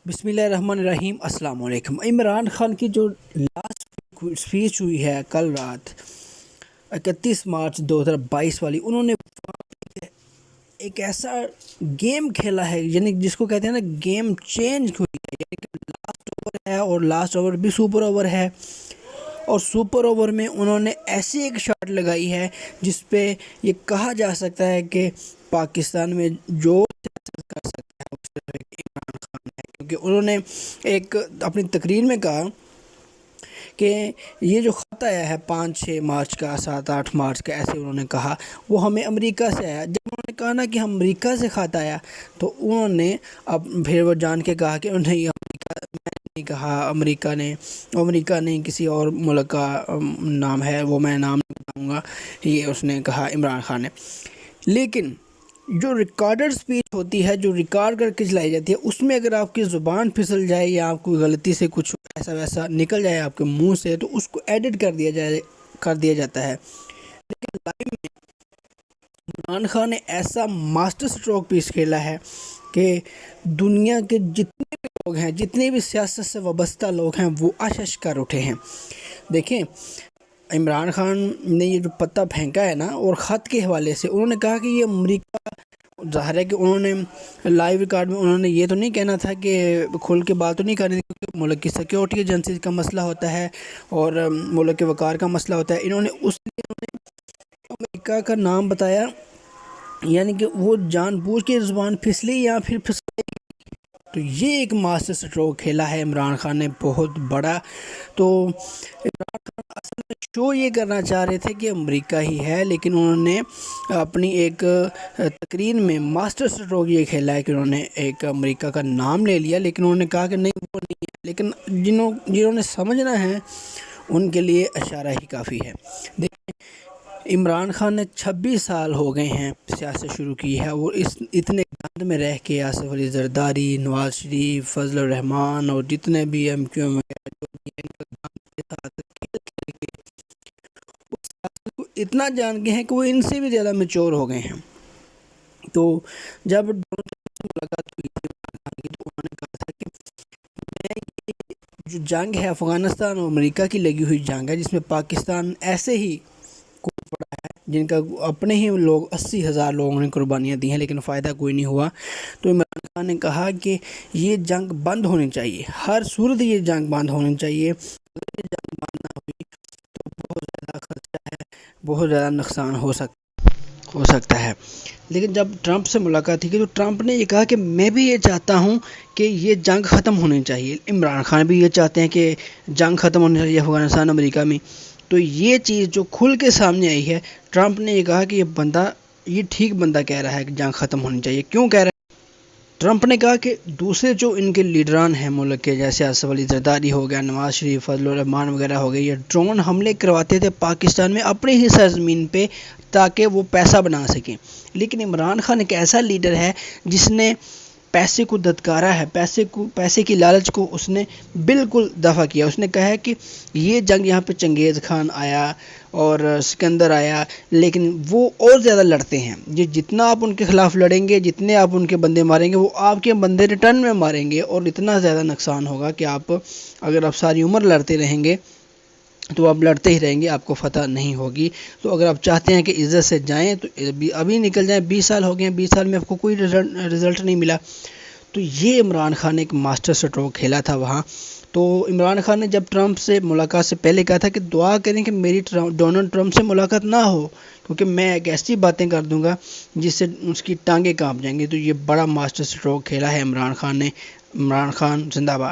بسم اللہ الرحمن الرحیم۔ السلام علیکم۔ عمران خان کی جو لاسٹ اسپیچ ہوئی ہے کل رات 31 مارچ 2022 والی، انہوں نے ایک ایسا گیم کھیلا ہے، یعنی جس کو کہتے ہیں نا گیم چینج ہوئی ہے، یعنی کہ لاسٹ اوور ہے اور لاسٹ اوور بھی سپر اوور ہے، اور سپر اوور میں انہوں نے ایسی ایک شاٹ لگائی ہے جس پہ یہ کہا جا سکتا ہے کہ پاکستان میں جو سیاست کر سکتا ہے وہ صرف ایک عمران خان ہے، کیونکہ انہوں نے ایک اپنی تقریر میں کہا کہ یہ جو خط آیا ہے 5-6 مارچ کا، 7-8 مارچ کا، ایسے انہوں نے کہا، وہ ہمیں امریکہ سے آیا۔ جب انہوں نے کہا نا کہ ہم امریکہ سے خط آیا، تو انہوں نے اب پھر وہ جان کے کہا کہ نہیں، امریکہ میں نہیں کہا، امریکہ نہیں، کسی اور ملک کا نام ہے، وہ میں نام نہیں بتاؤں گا، یہ اس نے کہا عمران خان نے۔ لیکن جو ریکارڈڈ سپیچ ہوتی ہے، جو ریکارڈ کر کے چلائی جاتی ہے، اس میں اگر آپ کی زبان پھسل جائے یا آپ کو غلطی سے کچھ ایسا ویسا نکل جائے آپ کے منہ سے، تو اس کو ایڈٹ کر دیا جاتا ہے۔ لیکن لائیو میں عمران خان نے ایسا ماسٹر سٹروک پیس کھیلا ہے کہ دنیا کے جتنے بھی لوگ ہیں، جتنے بھی سیاست سے وابستہ لوگ ہیں، وہ اشش کر اٹھے ہیں۔ دیکھیں، عمران خان نے یہ جو پتہ پھینکا ہے نا، اور خط کے حوالے سے انہوں نے کہا کہ یہ امریکہ، ظاہر ہے کہ انہوں نے لائیو ریکارڈ میں انہوں نے یہ تو نہیں کہنا تھا، کہ کھل کے بات تو نہیں کرنی تھی، کیونکہ ملک کی سیکیورٹی ایجنسی کا مسئلہ ہوتا ہے اور ملک کے وقار کا مسئلہ ہوتا ہے۔ انہوں نے امریکہ کا نام بتایا، یعنی کہ وہ جان بوجھ کے زبان پھسلی یا پھر پھسلی۔ تو یہ ایک ماسٹر سٹروک کھیلا ہے عمران خان نے، بہت بڑا۔ تو عمران خان اصل میں شو یہ کرنا چاہ رہے تھے کہ امریکہ ہی ہے، لیکن انہوں نے اپنی ایک تقریر میں ماسٹر سٹروک یہ کھیلا ہے کہ انہوں نے ایک امریکہ کا نام لے لیا، لیکن انہوں نے کہا کہ نہیں، وہ نہیں ہے۔ لیکن جنہوں نے سمجھنا ہے ان کے لیے اشارہ ہی کافی ہے۔ دیکھیں، عمران خان نے 26 سال ہو گئے ہیں سیاست شروع کی ہے، اور اتنے گند میں رہ کے آصف علی زرداری، نواز شریف، فضل الرحمان اور جتنے بھی ایم کیو ایم وغیرہ جو بھی ہیں، ان کا گند کے ساتھ کھیل کے اس سیاست کو اتنا جان گئے ہیں کہ وہ ان سے بھی زیادہ میچور ہو گئے ہیں۔ تو جب ڈونلڈ ٹرمپ سے ملاقات ہوئی تھی عمران خان کی، تو انہوں نے کہا تھا کہ میں یہ جو جنگ ہے افغانستان اور امریکہ کی لگی ہوئی جنگ ہے، جس میں پاکستان ایسے ہی کود پڑا ہے، جن کا اپنے ہی لوگ 80,000 لوگوں نے قربانیاں دی ہیں، لیکن فائدہ کوئی نہیں ہوا۔ تو عمران خان نے کہا کہ یہ جنگ بند ہونی چاہیے، ہر صورت یہ جنگ بند ہونی چاہیے۔ اگر یہ جنگ بند نہ ہوئی تو بہت زیادہ خرچہ ہے، بہت زیادہ نقصان ہو سکتا ہے۔ لیکن جب ٹرمپ سے ملاقات کی تو ٹرمپ نے یہ کہا کہ میں بھی یہ چاہتا ہوں کہ یہ جنگ ختم ہونی چاہیے، عمران خان بھی یہ چاہتے ہیں کہ جنگ ختم ہونی چاہیے افغانستان امریکہ میں۔ تو یہ چیز جو کھل کے سامنے آئی ہے، ٹرمپ نے یہ کہا کہ یہ ٹھیک بندہ کہہ رہا ہے کہ جنگ ختم ہونی چاہیے۔ کیوں کہہ رہا ہے؟ ٹرمپ نے کہا کہ دوسرے جو ان کے لیڈران ہیں ملک کے، جیسے آصف علی زرداری ہو گیا، نواز شریف، فضل الرحمان وغیرہ ہو گئے، یہ ڈرون حملے کرواتے تھے پاکستان میں اپنی ہی سرزمین پہ تاکہ وہ پیسہ بنا سکیں۔ لیکن عمران خان ایک ایسا لیڈر ہے جس نے پیسے کو دھتکارا ہے، پیسے کی لالچ کو اس نے بالکل دفع کیا۔ اس نے کہا ہے کہ یہ جنگ یہاں پہ چنگیز خان آیا اور سکندر آیا، لیکن وہ اور زیادہ لڑتے ہیں۔ یہ جتنا آپ ان کے خلاف لڑیں گے، جتنے آپ ان کے بندے ماریں گے، وہ آپ کے بندے ریٹرن میں ماریں گے، اور اتنا زیادہ نقصان ہوگا کہ اگر آپ ساری عمر لڑتے رہیں گے تو آپ لڑتے ہی رہیں گے، آپ کو فتح نہیں ہوگی۔ تو اگر آپ چاہتے ہیں کہ عزت سے جائیں تو ابھی نکل جائیں۔ 20 سال ہو گئے ہیں، 20 سال میں آپ کو کوئی رزلٹ نہیں ملا۔ تو یہ عمران خان نے ایک ماسٹر سٹروک کھیلا تھا وہاں۔ تو عمران خان نے جب ٹرمپ سے ملاقات سے پہلے کہا تھا کہ دعا کریں کہ میری ڈونلڈ ٹرمپ سے ملاقات نہ ہو، کیونکہ میں ایک ایسی باتیں کر دوں گا جس سے اس کی ٹانگیں کانپ جائیں گی۔ تو یہ بڑا ماسٹر سٹروک کھیلا ہے عمران خان نے۔ عمران خان زندہ باد۔